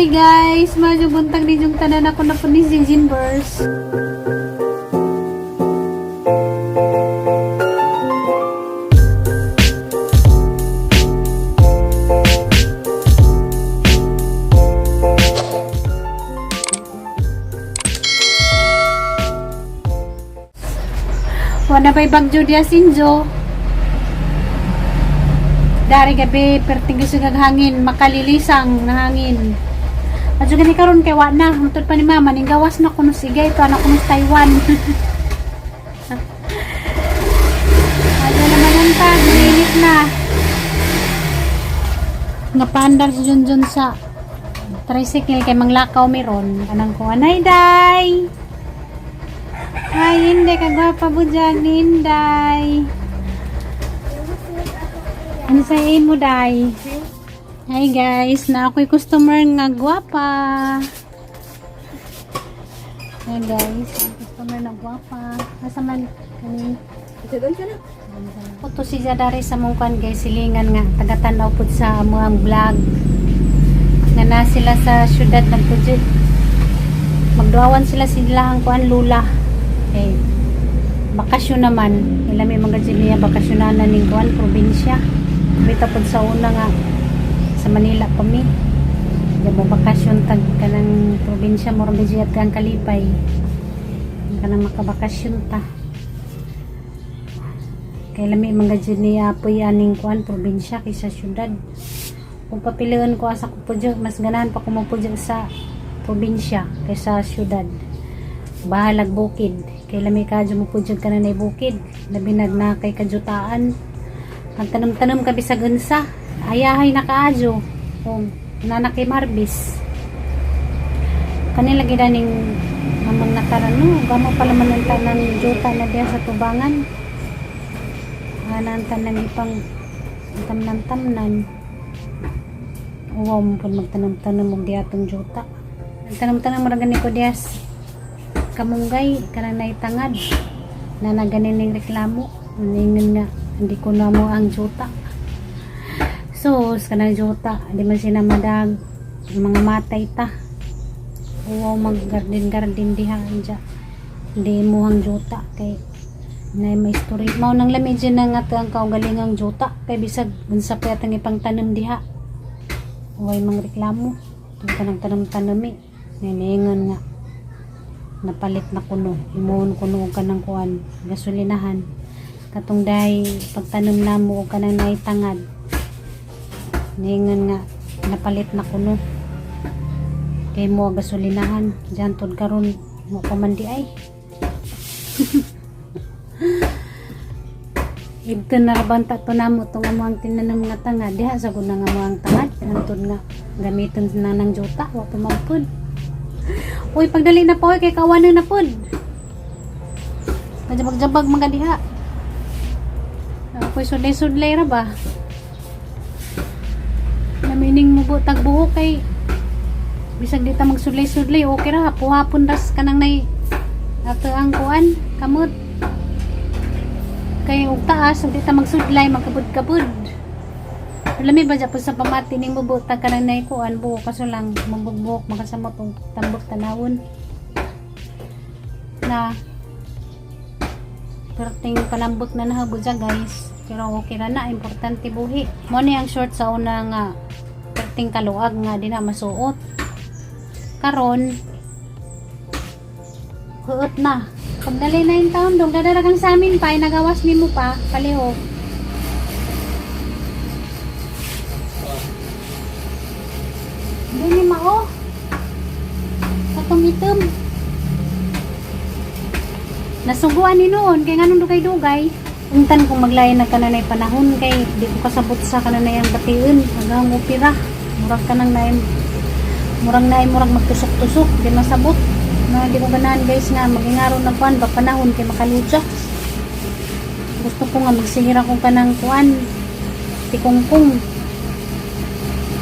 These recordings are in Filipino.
Hi guys, medyo buntag din yung tanan ako na po ni Zinzinverse. Wala pa'y bagyo diya sinjo. Dari gabi, perting gusto hangin, makalilisang na hangin. At so gani karon kay wa na, matod pa ni mama, ning gawas na kuno sigay, ito anak kuno sa Taiwan. Ano naman ang tag, mainit na. Napandar si Junjun sa tricycle kay manglakaw meron. Anang ko, anay day! Ay, Inday, kagwapa bujag ni Inday. Ano sa'yin mo, Day? Hi guys, na ako'y customer nga gwapa. Hi guys, customer na gwapa. Asa man kani? Ito doon siya na. Ito si Jadari sa mungkan guys, silingan nga tagatanaw pud sa amuang vlog. Nga na sila sa syudad nagpudyo. Magduawan sila ang kuan lula. Eh, bakasyon naman. Ila may mga niya bakasyonanan ning kuan probinsya. Kita pod sa una nga sa Manila kami. Diba bakasyon tag kanang probinsya mo ron at kang kalipay. Kanang makabakasyon ta. Kaya lami mga niya apoy aning kuan probinsya kaysa syudad. Kung papilian ko asa ko po mas ganahan pa ko mo po sa probinsya kaysa syudad. Bahalag bukid kay lami kadyo mo pudjud ka na nay bukid labi na kay kajutaan ang tanam-tanam ka bisag unsa ayahay na kaadyo o nanakay marbis kanila gid ning mamang nakarano gamo pala man ang tanan juta na diya sa tubangan anan tanan ipang tamnan-tamnan uwaw mo pud magtanam-tanam og diatong juta ang tanam-tanam ra gani ko dias kamunggay kanang naitangad na naganin reklamo ningon nga hindi ko na mo ang juta so kanang juta di man sinamadag mga matay ta o mag garden diha anja hindi mo ang juta kay na may story mao nang lamig dyan nga ang kaugalingang juta kay bisag unsa pa atang ipangtanom diha way mga reklamo kanang tanom-tanami ningon nga napalit na kuno imuon kuno og kanang kuan gasolinahan katong day pagtanom namo og kanang naitangad ningon nga napalit na kuno kay mo gasolinahan diyan tod karon mo pamandi ay ibto na rabanta to namo tong among tinanom nga tangad diha sa gud nga among tangad antod nga gamiton na ng juta wa pa magpud. Uy, pagdali na po, kay kawanan na po. Majabag-jabag mga diha. Ako'y sudlay-sudlay ra ba? Namining mo butag buhok kay bisag dita magsudlay-sudlay, okay ra. Hapon ras ka nang nay ato ang kuan, kamot. Kay og taas, ug dita magsudlay, magkabud-kabud. Lami ba po sa pamati ning mubutag ka nang nay kuan buhok kaso lang mabugbok makasamot og tambok tanawon na perting palambot na nahabod siya guys pero okay ra na importante buhi mo ni ang short sa una nga perting kaluag nga di na masuot karon huot na pagdali na yung taon dong dadaragang sa amin pa nagawas mi mo pa palihog. Dini mao. Katong item. Nasuguan ni noon kay nganong dugay-dugay. Untan kung maglayan na kananay panahon kay di ko kasabot sa kananay ang batiun hanggang upira. Murag kanang naim. Murag magtusok-tusok di masabot. Na di ko ganahan guys nga magingaro na kuan ba panahon kay makalutsa. Gusto ko nga magsihira kong kanang kuan tikongkong.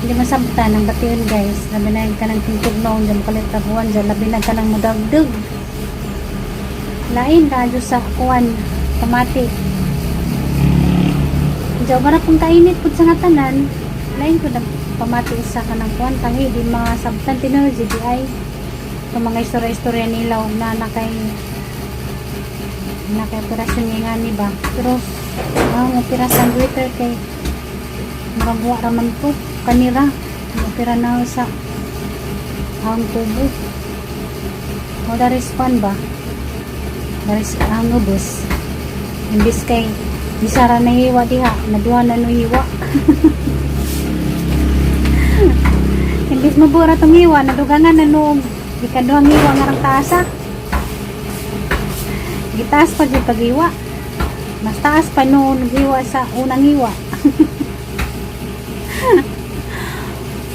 Hindi masabtan ang batiyon guys labi na yung kanang tintugnaw dyan makalitabuan dyan labi na kanang madagdag lain radyo sa kuwan kamati dyan ba na kung kainit po sa ngatanan lain ko na pamati sa kanang kuan tahi di mga sabtan tinul GBI ito mga istorya-istorya nila na nakay operasyon nga ni ba pero ang operasyon Twitter kay magawa raman ko kanira opera na sa ang tubo o respond ba daris ang ubos imbis kay bisara na hiwa diha naduha na no hiwa imbis mabura tong hiwa nadugangan na noong ikaduhang hiwa nga rang taasa gitaas pa dyan pag-hiwa mas taas pa noon hiwa sa unang hiwa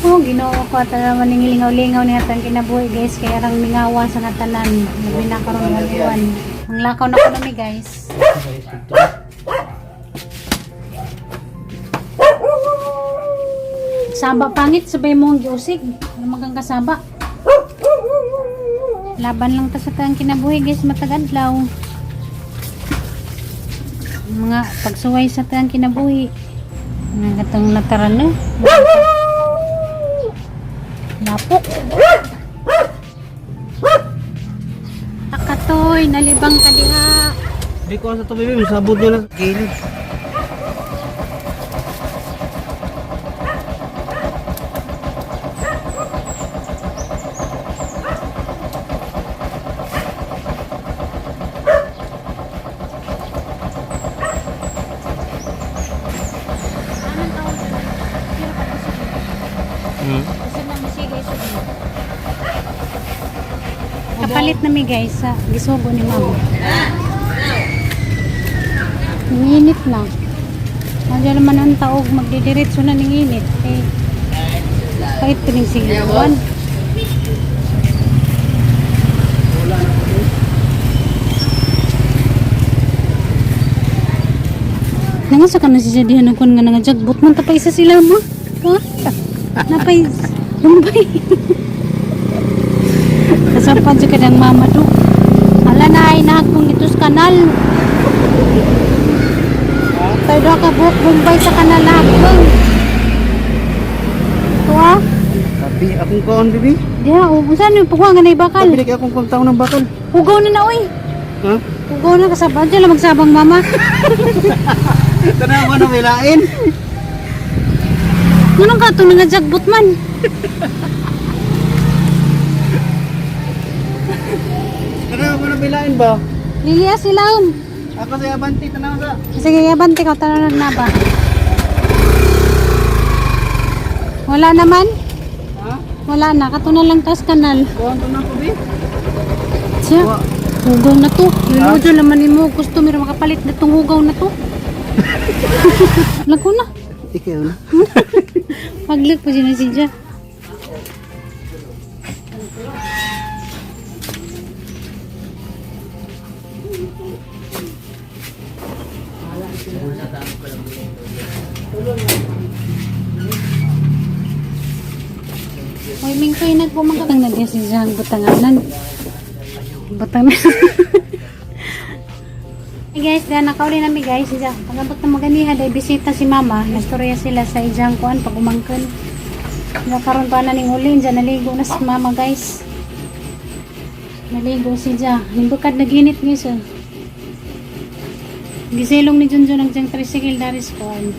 oh ginoo ko at naman ng lingaw-lingaw niya itong kinabuhi guys kaya rang mingawa sa natanan nabinakaroon ng iwan ang lakaw na ko guys saba pangit sabay mo ang giusig magang kasaba laban lang ta sa tang kinabuhi guys matagadlaw mga pagsuway sa tang kinabuhi mga gatong nataran na lapok akatoy nalibang ka diha Di ko sa tabi masabot nyo lang gilid. Kapalit na mi guys sa gisugo ni mama. Init na. Nandiyan naman ang taog magdidiretso na ng init. Eh, kahit pinigsigawan. Nangasa ka na sisadihan ng kun nga nangajagbot man tapay isa sila mo. Ha? Napay lumbay. Kasapan sa kadang mama do. Ala na ay nakakong itos kanal. Tayo doon ka buhok bumbay sa kanal nakakong. Ito ah. Tapi akong kaon bibi. Diya, saan yung pagwa nga na ibakal? Tapi akong kuntaw ng bakal. Hugaw na na oy. Ha? Hugaw na kasapan dyan lang magsabang mama. Tanawa na bilain. Ngunong ka ito nangajagbot man? Tanawa na bilain ba? Lilia silaon. Ako sa Abanti, tanawa ka. Sige, yabante ka. Tanong na ba? Wala naman? Ha? Wala na. Kato na lang tas kanal. Kuhan to na ko bi. Siya. Hugaw na to. Yung dyan naman mo. Gusto mo makapalit na tong hugaw na to. Lago na. Ikaw na. Paglag pa siya na siya. Hoy, mingkoy nagpumagkatang na diya si Jang butanganan. Butanganan. Hey guys, dahil nakauli namin guys, pagabot na maganiha, dahil bisita si mama, nastorya sila sa ijang kuan, pag umangkan. Nakaroon pa na ning ulin, dyan naligo na si mama guys. Naligo si Jang, nimbukad na ginit guys. Gisilong ni Junjun ang diyang tricycle daris kuan.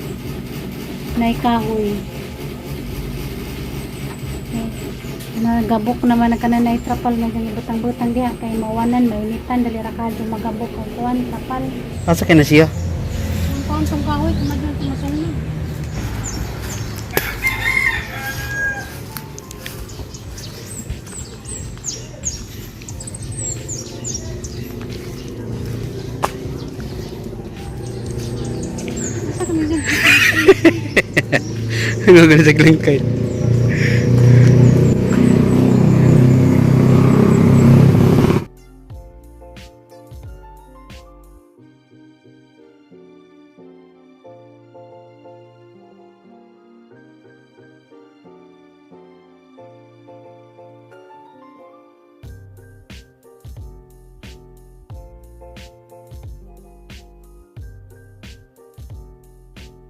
Naikahoy. Nagabok naman na kanan na itrapal nga dyan butang-butang diha kay mawanan, mainitan, dali rakado magabok ang kuwan, trapal. Asa ka na siya? Ang kuwan tong kahoy, kumadun tumasunod. Asa kami dyan? Ano ka na sa glingkay?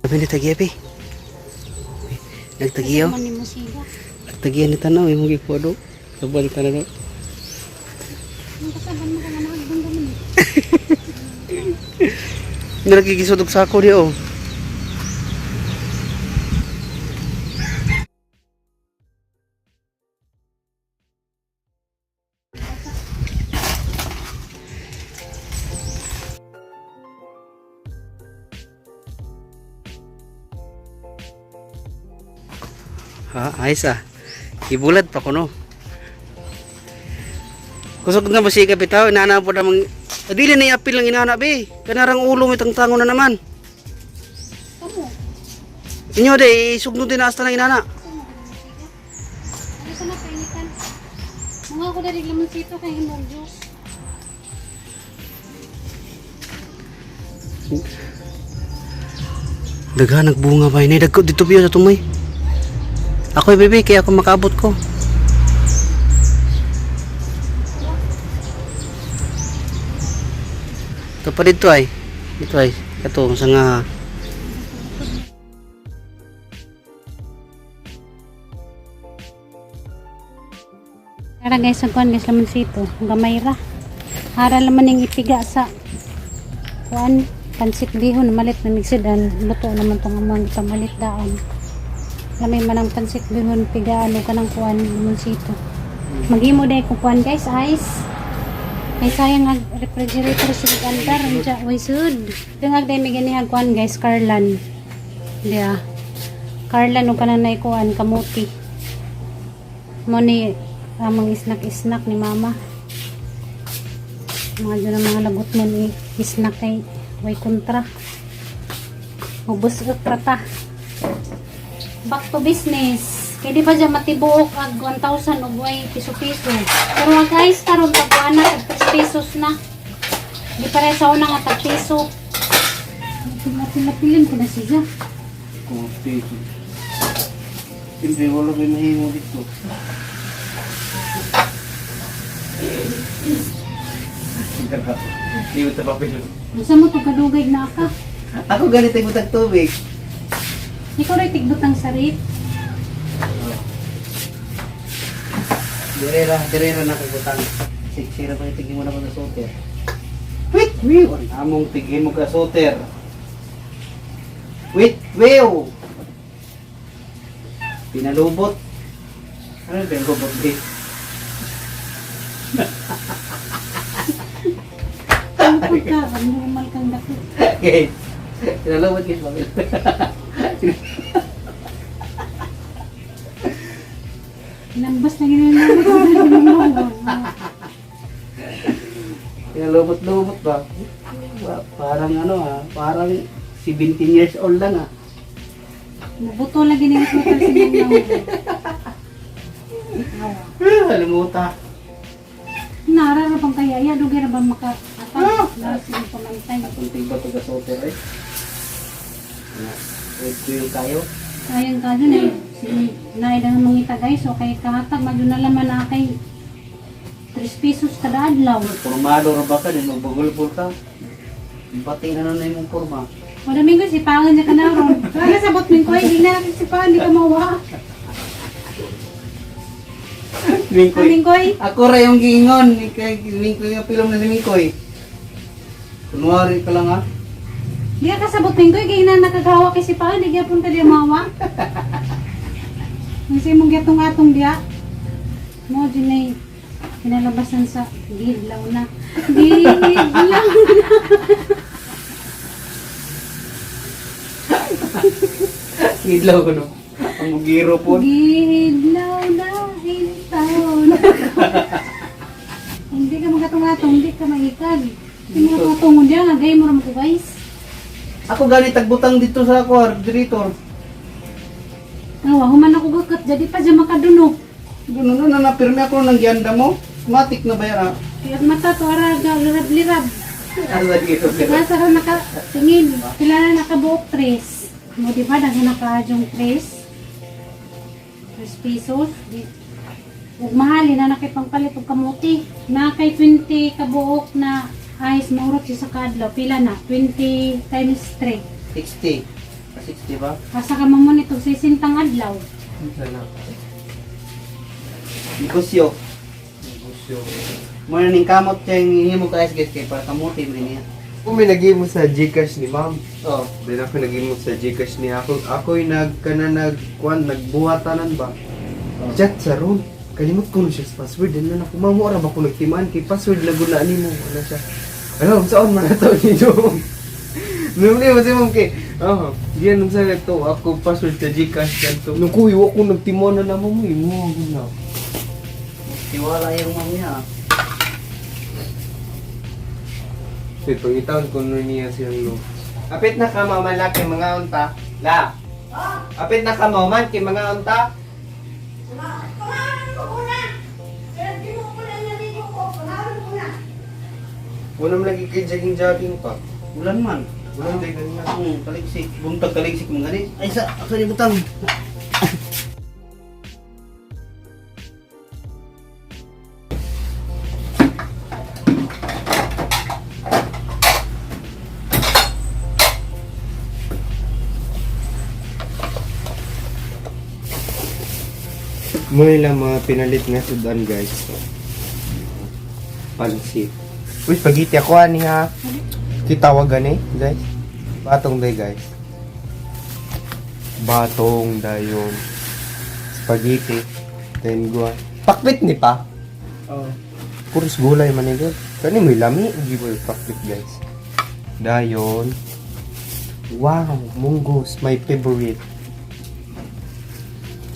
Sabi ni Tagiapi. Nagtagiyo. Naman ni mo siya. Nagtagiyan ni tanaw imong gipodo. Sabal ka na no. Ang kasaban mo ka nga nagdang gamin. Nagigisod og sako di oh. Ha, ayos ah. Ibulad pa ko no. Kusog na ba si kapitaw? Inaana po namang... Adili na iapil lang inaana be. Kanarang ulo itang tango na naman. Kamu. Inyo de, isugno din na asta ng inana. Ano sana painitan? Mga ako dari lamang sito kay himong juice. Daghan nagbunga ba? Inay dagko dito biyo sa tumoy. Ako bebe, kaya ako makaabot ko. Ito pa dito ay. Dito ay. Ito, sa nga. Kara guys, ang kuhan guys lamang sito. Ang gamay ra. Hara laman yung ipiga sa kuhan. Pansit bihon, malit na migsidan. Luto naman itong amang pamalit daan. Lamay man ang pansit bihon, pigaan o kanang kuhan lamang sito. Maghimo dahil kung kuhan guys, ice. Kay sayang ang refrigerator sa andar. Uy sud. Dungag dahil may ganihang kuhan guys, Carlan. Diya. Carlan o kanang naikuhan, kamuti. Mo ni amang isnak-isnak ni mama. Mga dyan ang mga lagot mo ni isnak kay way kontra. Ubus prata. Back to business. Kaya di ba dyan matibuok ag 1,000 o way piso-piso. Pero nga guys, karon tapuan na ag pesos na. Di pare sa una nga tag piso. Napilin ko na siya. Kopi. Siyempre, wala may mahimo dito. Hindi mo papel. Masa mo ito kadugay na ka? Ako ganito yung utang tubig. Ikaw rin tigbot ang sarit. Direra na kagutang. Sira pa yung tigin mo naman na soter. Wait, wait! Among tigin mo ka soter. Wait, wait! Pinalubot. Ano yung pinalubot din? Ang pagka, ang normal kang dakot. Okay. Pinalubot guys, bakit? Lambas na ginagawa. Pinalubot-lubot ba? Parang ano parang 17 years old lang Mabuto lagi na ito sa sinang Halimuta. Narara pang kaya ya dugay ra ba maka-atang nasin pamantay. Kunting ba ito gasoter eh? Wait ko yung kayo. Sayang ka dun eh. Si naidang mangita guys. So kay kahatag madyo na laman na kay 3 pesos kada adlaw. Formado ra ba ka? Din magbagulbol ka? Pati na na yung forma. Wala minggo si pangan niya ka na ron. Kaya sabot minggo ay di na natin si pangan. Di ka mawa. Mingkoy. Minggoy. Ako ra yung giingon. Mingkoy yung film na si Mingkoy. Kunwari ka lang Di ka kasabot minggoy. Kaya na nakagawa kay si pangan. Di ka punta di mawa. Kasi mong gatong-atong diya. Mo din ay kinalabasan sa gidlaw na. Gidlaw na. Idlaw ko no. Ang mugiro po. Gidlaw na hintaw na. Hindi ka magatong-atong. Hindi ka maikag. Hindi mo katungod diya. Nagay mo naman ko guys. Ako ganit tagbutang dito sa ako, refrigerator. Human ako gakat. Jadi pa dyan makadunok. Doon na napirme ako ng gyanda mo. Matik na ba yan Kaya mata to araga. Lirab-lirab. Allah dito. Nasa ka nakatingin. Sila na nakabuok 3. Mo diba dahil nakadyong 3 pesos. Ug mahali na nakipangpalit og kamuti. Na kay 20 kabuok na ice maurot siya sa kadlaw. Pila na? 20 times 3. 60. 60 ba? Asa ka mamon itong sisintang adlaw. Sana. Negosyo. Negosyo. Muna ning kamot siya yung hihimo ka guys kay para kamuti mo niya. Kung may nag-mo sa Gcash ni ma'am. Oh. Then ako nag-mo sa Gcash ni ako. Ako'y nagbuhatanan ba? Chat sa room. Kalimot ko na siya sa password. Then na ako, mamura ba ko nagtimaan kay password na gunaan mo. Ano siya? Ano, saan man ito ninyo? Nung mo si ma'am kay, diyan nung sa to, ako password sa Gcash ganito. Nung kuyo ako nagtimaan na naman mo, mo na. Tiwala yung mom niya. So, pangitaon ko nun niya siyang no. Apit na ka mamalaki mga unta. La. Apit na ka maman kay mga unta. Wala mo lagi kay jogging pa. Ulan man. Wala jogging na. Kaligsik. Buntag kaligsik mga gani. Ay sa, ako ni butang. Muna lang mga pinalit nga sudan guys. Pansit. Uy, spaghetti ako ani ha. Kitawagan eh guys. Batong day guys. Batong dayon. Spaghetti. Then gua. Paklit ni pa. Oh. Puros gulay man ni God. Kani mo lami di mo paklit guys. Dayon. Wow, munggos my favorite.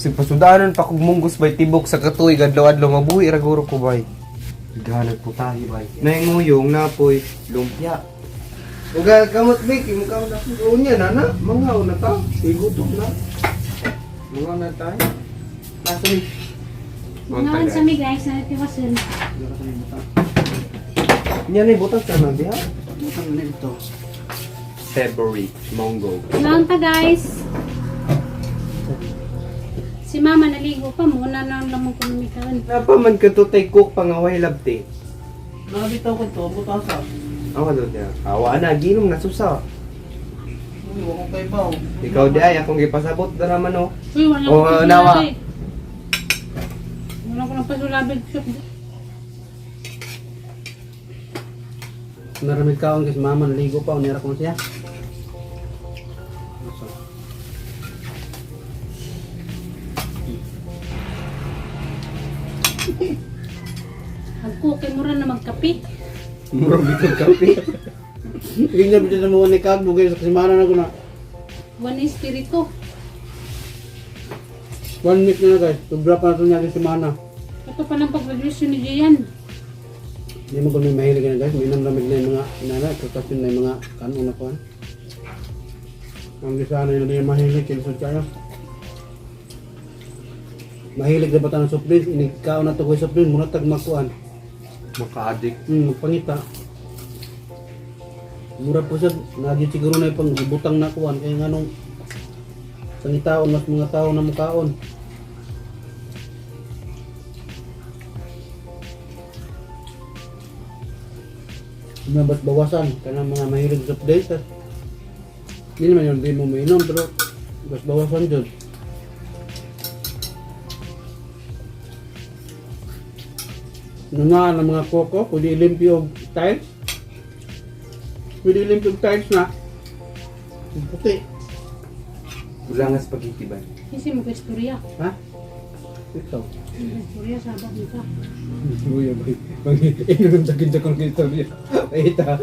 Sig pasudanon pa kog munggos bay tibok sa katuig adlaw-adlaw mabuhi ra guro ko bay. Ganag po tayo bay. Nainguyong napoy lumpia. Uga kamot bik imo ka na unya na mga una ta igutok na. Mga na tayo. Paso ni. Ngayon sa mi guys, na tiwason. Nya ni butas ka na diha. Butang na dito. February Mongo. Ngayon ta guys. Si mama naligo pa muna na naman kumimitawan. Napaman ka to tay cook pangaway labte. Nabitaw ko to, butasa. Ako do niya. Awa na ginom na susa. Uy, wala kay baw. Ikaw di ay akong gipasabot na naman oh. Uy, wala Oh, ko nawa. pasulabid. Wala ko ng pasulabid. Naramid kaon kasi mama naligo pa, nira ko siya. Agkukay mo rin na magkape. Murong bitong kape. Tingnan mo sa mga ni Kagbo guys, kasi mana na ko na. One espiritu. 1 week na guys, sobra pa na ito niya si Mana. Ito pa ng pag-graduation ni Gian. Hindi mo kung may mahilig na guys, may namlamig na yung mga inana, tutasyon na yung mga kanon na kuhan. Ang gisana yun na yung mahilig, kilusod kayo. Mahilig na bata ng soft drinks, inigkaon na ito ko yung soft drinks, muna tag makuhan. Maka-addict. Magpangita. Mura po siya, naging siguro na yung pangbutang na kuhan, kaya nga nung sangitaon, mas mga tao na mukaon. Nabat bawasan kanang mga mahilig sa update. Hindi naman yun, hindi mo mainom, pero mas bawasan dyan. Nunaan ng mga koko, pwede ilimpyo og tiles. Pwede ilimpyo og tiles na. Yung puti. Wala nga spaghetti ba? Kasi mo istorya. Ha? Ito. Istorya sabak mo ka. Uy, inunom sa kinsa kong istorya. Ay, ita.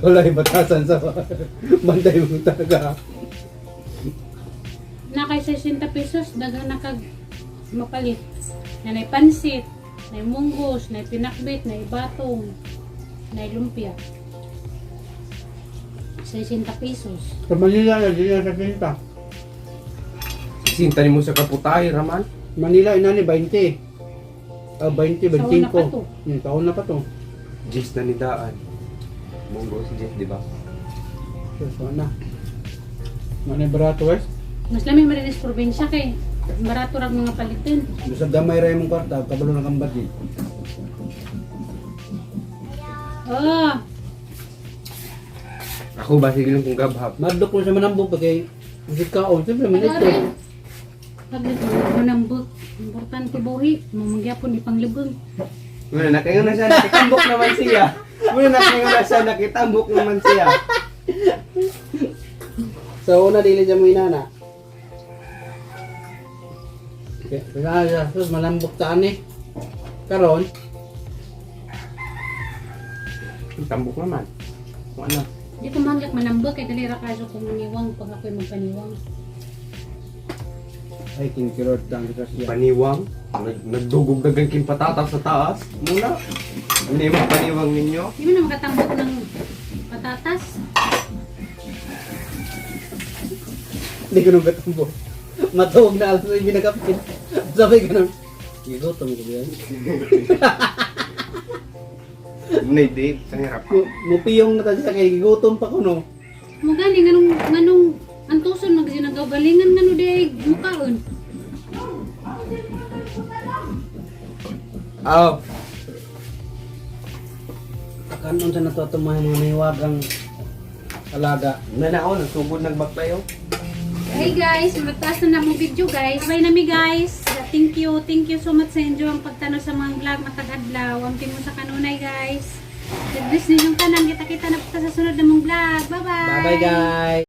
Wala yung batasan sa bantay mo talaga. Na kay 60 pesos, daghan na kag mapalit. Na nay pansit, nay munggos, nay pinakbit, nay batong, nay lumpia. 60 pesos. Sa Manila, hindi yan sa kinta. Sinta ni mo sa kaputay raman. Manila, inani, 20. 20, 25. Taon na pa to. Taon na pa to. Jis na ni Daan. Mongo si Jis, di ba? So na. Manay barato, guys. Mas lami marinis probinsya kay barato ra mga palitin. Sa gamay rin mong kwarta, kabalo na kambat eh. Ah, Ako ba sige lang kung gabhap. Madok ko sa manambog pag kay Hindi ka, siyempre man ito. Pag manambot, importante buhi, mamagyapon di panglibong. Muna nakaingon na siya, nakitambok naman siya. Muna nakaingon na siya, nakitambok naman siya. So, una dili dyan mo inana. Okay, kaya sus malambot sa ani. Karon, Tambok naman. Kung ano. Di ko manggap manambot, kay dalira kaso kung maniwang pag ako'y magpaniwang. ay kinkirot lang kita siya. Paniwang. Nagdugog dagang kin patatas sa taas. Muna. Hindi mo paniwang ninyo. Di mo na makatambok ng patatas. Hindi ko nung katambo. Matawag na alas na yung binakapin. Sabi ka nung, gigotom ko yan. Muna date. Sa hirap. Mupiyong na tayo sa kay gigotom pa ko no. Mo gani nganong antuson magsinagabalingan ngano di mukaon. Oh. Kanon sa nato ato mga nahiwagang alaga. Nanao, nagsugod ng bakbayo. Hey guys, magtaas na mong video guys. Bye nami guys. Thank you so much sa inyo ang pagtanaw sa mga vlog matag-adlaw. Amping mo sa kanunay guys. God bless ninyong tanan. Kita-kita na po sa sunod na mong vlog. Bye-bye. Bye bye guys.